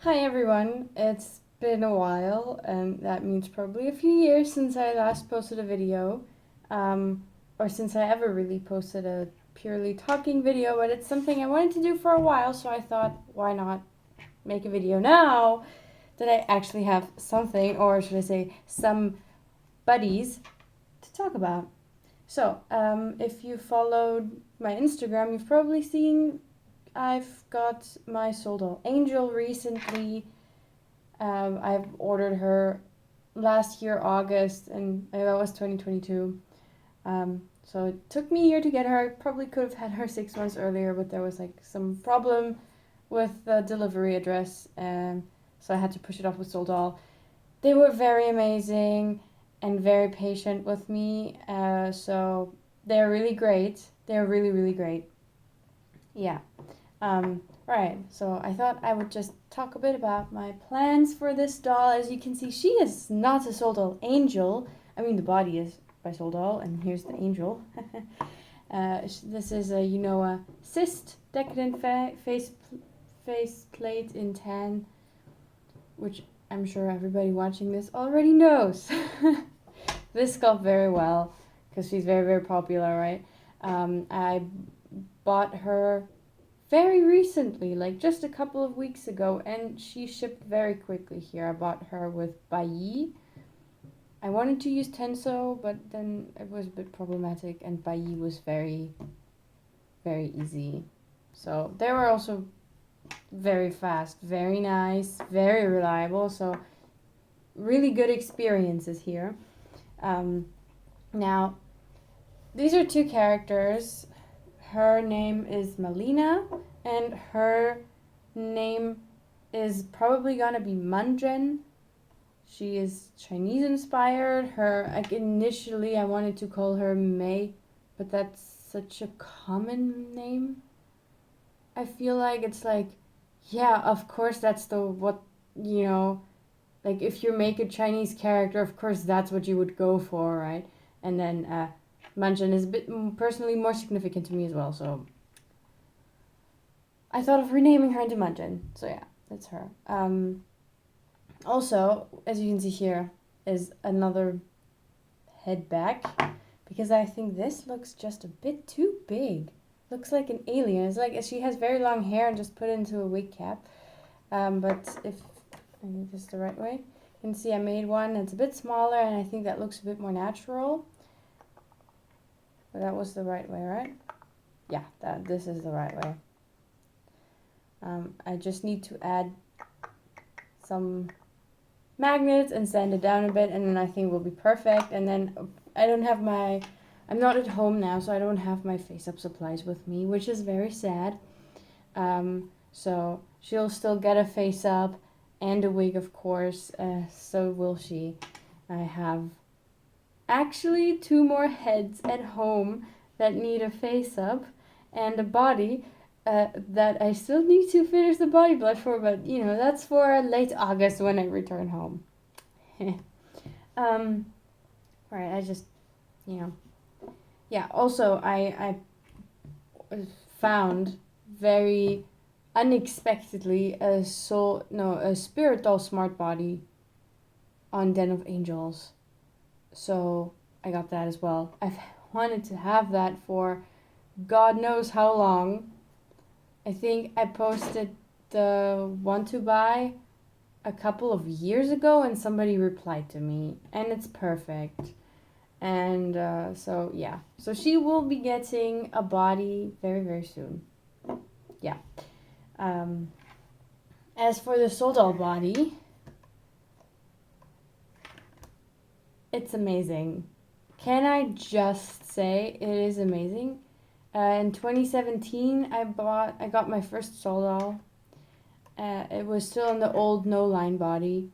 Hi everyone, it's been a while, and that means probably a few years since I last posted a video, or since I ever really posted a purely talking video, but it's something I wanted to do for a while, so I thought, why not make a video now that I actually have something, or should I say, some buddies to talk about. So, if you followed my Instagram, you've probably seen I've got my soul doll Angel recently. I've ordered her last year, August, and that was 2022. So it took me a year to get her. I probably could have had her 6 months earlier, but there was like some problem with the delivery address, and so I had to push it off with Soul Doll. They were very amazing and very patient with me, so they're really great. They're really, really great. Yeah. Right, so I thought I would just talk a bit about my plans for this doll. As you can see, she is not a Soul Doll Angel. I mean, the body is by Soul Doll, and here's the angel. This is a cyst decadent face plate in tan, which I'm sure everybody watching this already knows. This sculpt very well because she's very, very popular, right? I bought her very recently, like just a couple of weeks ago, and she shipped very quickly here. I bought her with Bailly. I wanted to use Tenso, but then it was a bit problematic, and Bailly was very, very easy. So they were also very fast, very nice, very reliable. So really good experiences here. Now, these are two characters. Her name is Melina, and her name is probably gonna be Munjen. She is Chinese inspired. Initially I wanted to call her Mei, but that's such a common name. I feel like it's like, yeah, of course that's the what you know, like if you make a Chinese character, of course that's what you would go for, right? And then Munjen is a bit personally more significant to me as well, so I thought of renaming her into Munjen. So yeah, that's her. Also, as you can see here, is another head back because I think this looks just a bit too big. Looks like an alien. It's like she has very long hair and just put it into a wig cap. But if I think this is the right way, you can see I made one that's a bit smaller, and I think that looks a bit more natural. But that was the right way, right? Yeah, this is the right way. I just need to add some magnets and sand it down a bit, and then I think will be perfect. And then I'm not at home now, so I don't have my face-up supplies with me, which is very sad. So she'll still get a face-up and a wig, of course, so will she. I have actually 2 more heads at home that need a face-up and a body that I still need to finish the body blood for, but that's for late August when I return home. Right, I just, yeah, also I found very unexpectedly a spirit doll smart body on Den of Angels. So I got that as well. I've wanted to have that for God knows how long. I think I posted the want to buy a couple of years ago, and somebody replied to me, and it's perfect. And so yeah, so she will be getting a body very, very soon. Yeah. As for the Soul Doll body, it's amazing. Can I just say it is amazing? In 2017, I got my first Soul Doll. It was still in the old no line body,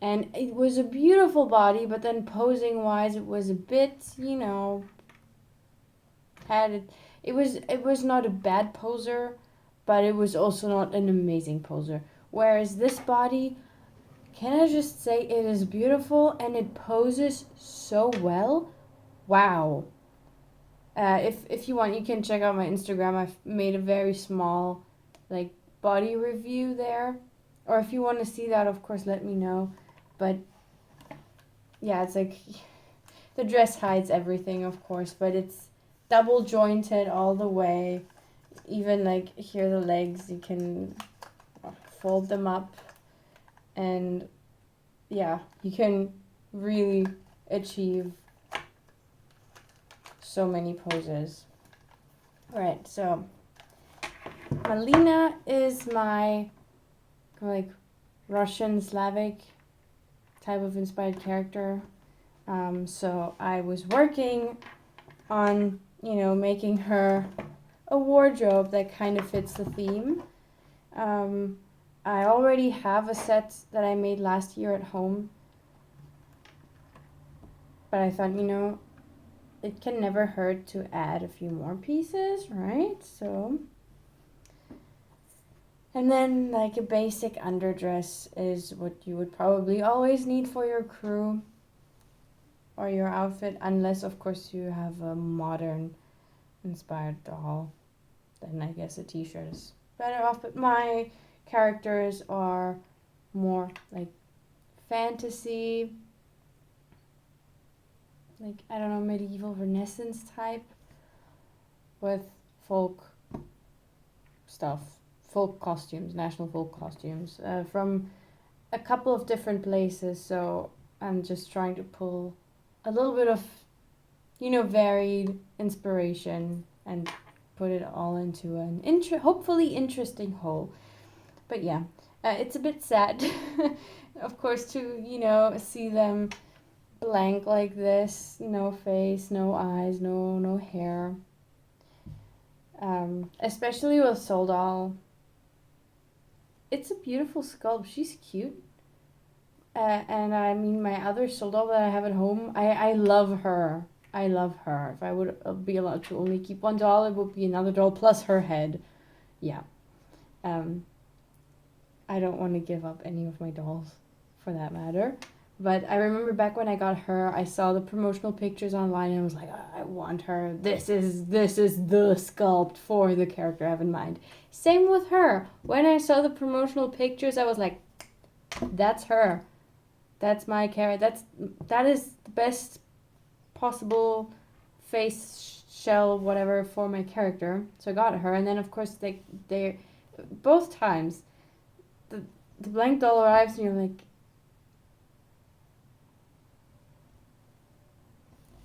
and it was a beautiful body. But then posing wise, it was a bit, it was not a bad poser, but it was also not an amazing poser. Whereas this body, can I just say it is beautiful and it poses so well. Wow. If you want, you can check out my Instagram. I've made a very small, like, body review there. Or if you want to see that, of course, let me know. But yeah, it's like the dress hides everything, of course, but it's double jointed all the way. Even like here, the legs, you can fold them up, and yeah, you can really achieve so many poses. All right, so Malina is my like Russian Slavic type of inspired character. So I was working on, making her a wardrobe that kind of fits the theme. I already have a set that I made last year at home, but I thought, it can never hurt to add a few more pieces, right? So, and then like a basic underdress is what you would probably always need for your crew or your outfit, unless of course you have a modern inspired doll. Then I guess a t-shirt is better off, but my characters are more like fantasy, like, I don't know, medieval Renaissance type with folk stuff, folk costumes, national folk costumes from a couple of different places. So I'm just trying to pull a little bit of, varied inspiration and put it all into an hopefully interesting whole. But yeah, it's a bit sad, of course, to, see them blank like this, no face, no eyes, no hair. Especially with Soul Doll. It's a beautiful sculpt. She's cute. And I mean, my other Soul Doll that I have at home, I love her. I love her. If I would be allowed to only keep one doll, it would be another doll plus her head. Yeah. I don't want to give up any of my dolls, for that matter. But I remember back when I got her, I saw the promotional pictures online and I was like, I want her. This is the sculpt for the character I have in mind. Same with her. When I saw the promotional pictures, I was like, that's her. That's my character. That is the best possible face shell whatever for my character. So I got her, and then of course they both times the blank doll arrives and you're like,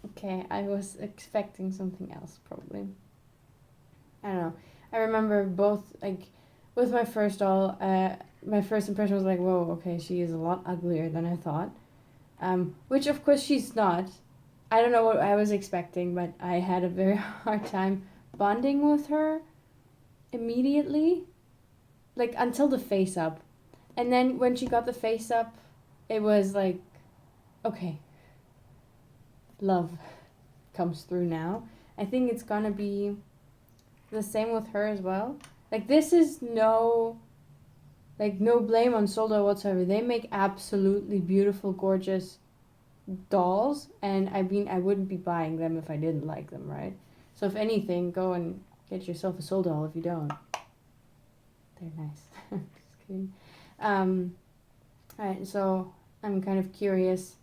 okay, I was expecting something else probably. I don't know. I remember both, like, with my first doll, my first impression was like, whoa, okay, she is a lot uglier than I thought. Which of course she's not. I don't know what I was expecting, but I had a very hard time bonding with her immediately. Like, until the face up. And then when she got the face up, it was like, okay, love comes through now. I think it's gonna be the same with her as well. Like, this is no blame on Soul Doll whatsoever. They make absolutely beautiful, gorgeous dolls, and I mean, I wouldn't be buying them if I didn't like them, right? So if anything, go and get yourself a Soul Doll if you don't. They're nice. Just kidding. Alright, so I'm kind of curious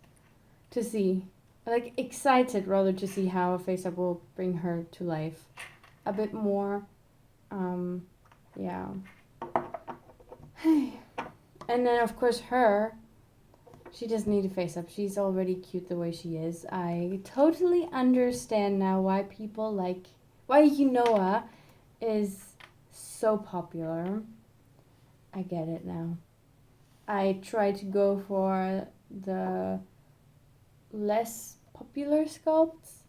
to see, like, excited rather, to see how a face up will bring her to life a bit more. Yeah. And then of course she doesn't need a face up. She's already cute the way she is. I totally understand now why Yunoa is so popular. I get it now. I try to go for the less popular sculpts,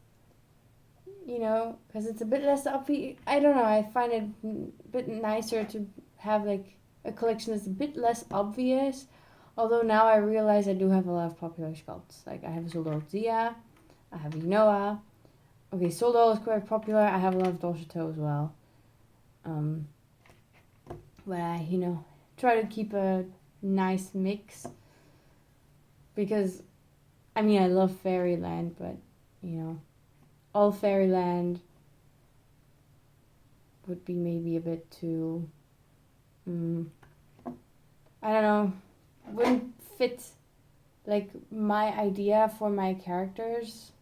because it's a bit less obvious. I don't know, I find it a bit nicer to have like a collection that's a bit less obvious. Although now I realize I do have a lot of popular sculpts. Like, I have a Soul Doll Zia, I have Yunoa. Okay, Soul Doll is quite popular. I have a lot of Doll Chateau as well. But I, try to keep a nice mix. Because, I mean, I love Fairyland, but, all Fairyland would be maybe a bit too... I don't know, wouldn't fit like my idea for my characters,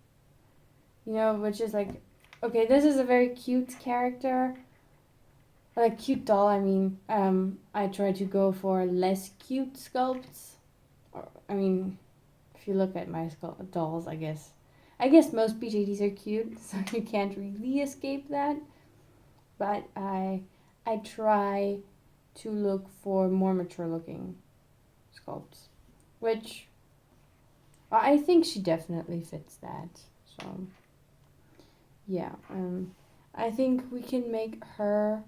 you know, which is like, okay, this is a very cute character, like cute doll. I mean, I try to go for less cute sculpts. I mean, if you look at my dolls, I guess most BJDs are cute, so you can't really escape that. But I try to look for more mature looking sculpts, which I think she definitely fits that. So yeah, I think we can make her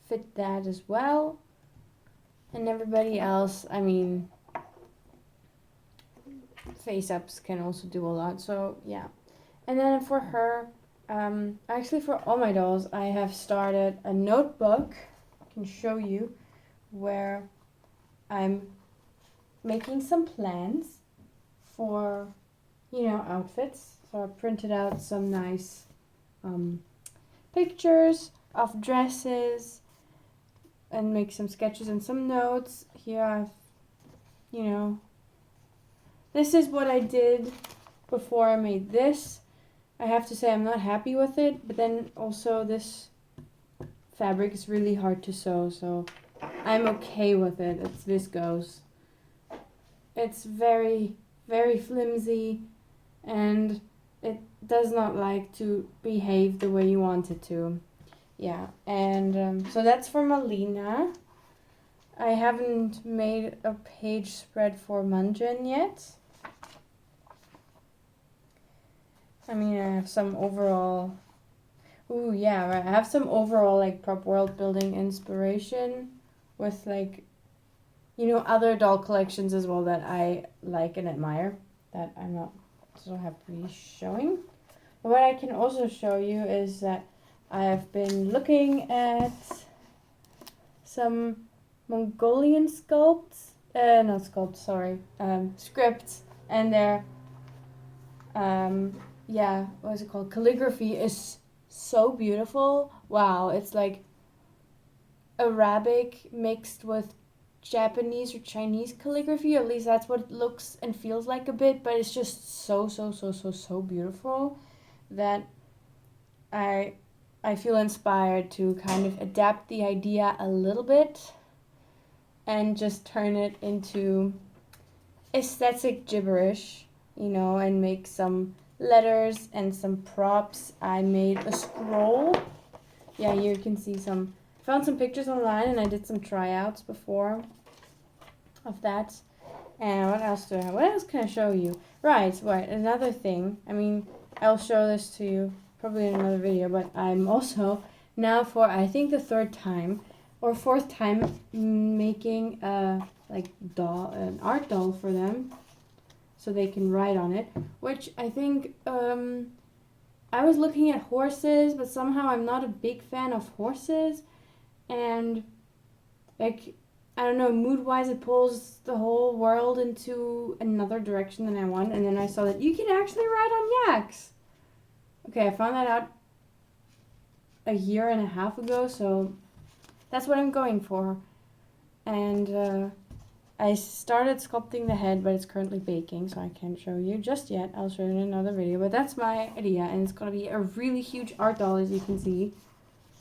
fit that as well. And everybody else, I mean, face ups can also do a lot. So yeah, and then for her, actually for all my dolls, I have started a notebook. I can show you where I'm making some plans for, you know, outfits. So I printed out some nice pictures of dresses and make some sketches and some notes. Here I've, you know, this is what I did before I made this. I have to say I'm not happy with it, but then also this fabric is really hard to sew, so I'm okay with it. It's viscose. It's very, very flimsy, and it does not like to behave the way you want it to. Yeah, and so that's for Malina. I haven't made a page spread for Munjin yet. I mean, I have some overall... Ooh, yeah, right. I have some overall, like, prop world building inspiration with, like, you know, other doll collections as well that I like and admire that I'm not so happy showing. But what I can also show you is that I have been looking at some Mongolian scripts, and they're, yeah, what is it called? Calligraphy is so beautiful. Wow, it's like Arabic mixed with Japanese or Chinese calligraphy. At least that's what it looks and feels like a bit, but it's just so beautiful that I feel inspired to kind of adapt the idea a little bit and just turn it into aesthetic gibberish, you know, and make some letters and some props. I made a scroll. Yeah, you can see found some pictures online, and I did some tryouts before of that. And what else do I have? What else can I show you? Right, another thing. I mean, I'll show this to you probably in another video, but I'm also now for, I think, the third time or fourth time making a an art doll for them so they can ride on it, which I think I was looking at horses, but somehow I'm not a big fan of horses, and like, I don't know, mood-wise it pulls the whole world into another direction than I want. And then I saw that you can actually ride on yaks. Okay, I found that out a year and a half ago, so that's what I'm going for. And I started sculpting the head, but it's currently baking, so I can't show you just yet. I'll show you in another video, but that's my idea, and it's going to be a really huge art doll, as you can see,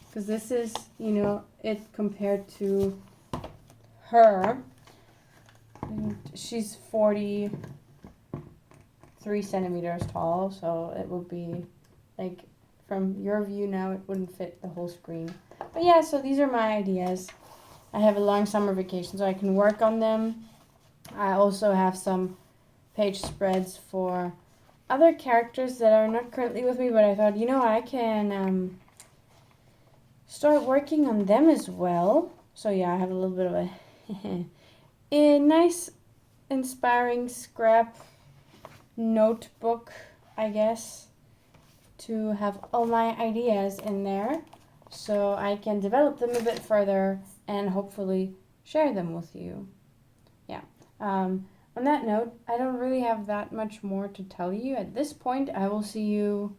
because this is, you know, it compared to her. She's 43 centimeters tall, so it would be like, from your view now, it wouldn't fit the whole screen. But yeah, so these are my ideas. I have a long summer vacation, so I can work on them. I also have some page spreads for other characters that are not currently with me, but I thought, you know, I can start working on them as well. So yeah, I have a little bit of a nice, inspiring scrap notebook, I guess, to have all my ideas in there so I can develop them a bit further and hopefully share them with you. Yeah. On that note, I don't really have that much more to tell you at this point. I will see you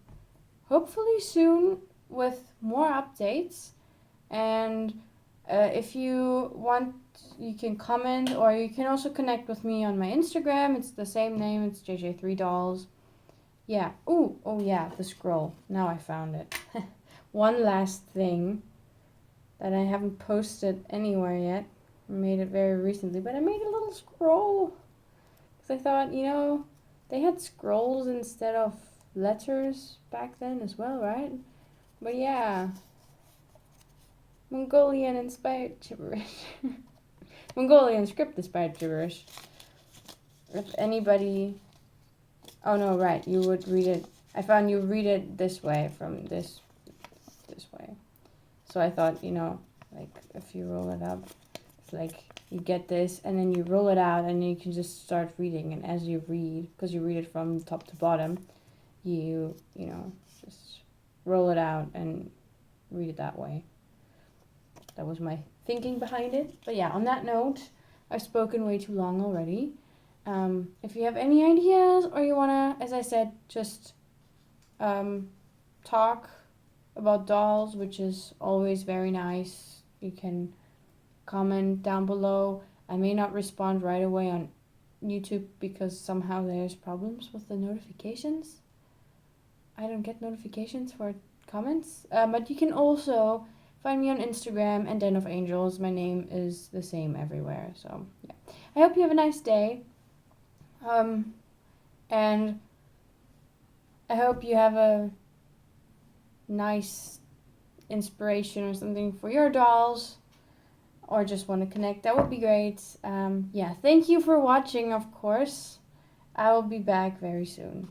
hopefully soon with more updates. And if you want you can comment, or you can also connect with me on my Instagram. It's the same name. It's JJ3 Dolls. Yeah. Ooh. Oh yeah. The scroll. Now I found it. One last thing that I haven't posted anywhere yet. I made it very recently, but I made a little scroll because I thought, they had scrolls instead of letters back then as well, right? But yeah, Mongolian inspired gibberish. Mongolian script inspired gibberish. If anybody, oh no, right, you would read it. I found you read it this way from this way. So I thought, like if you roll it up, it's like you get this and then you roll it out and you can just start reading. And as you read, because you read it from top to bottom, you just roll it out and read it that way. That was my thinking behind it. But yeah, on that note, I've spoken way too long already. If you have any ideas or you want to, as I said, just talk about dolls, which is always very nice, you can comment down below. I may not respond right away on YouTube because somehow there's problems with the notifications. I don't get notifications for comments. But you can also find me on Instagram and Den of Angels. My name is the same everywhere. So yeah, I hope you have a nice day. And I hope you have a nice inspiration or something for your dolls, or just want to connect. That would be great. Yeah, thank you for watching, of course. I will be back very soon.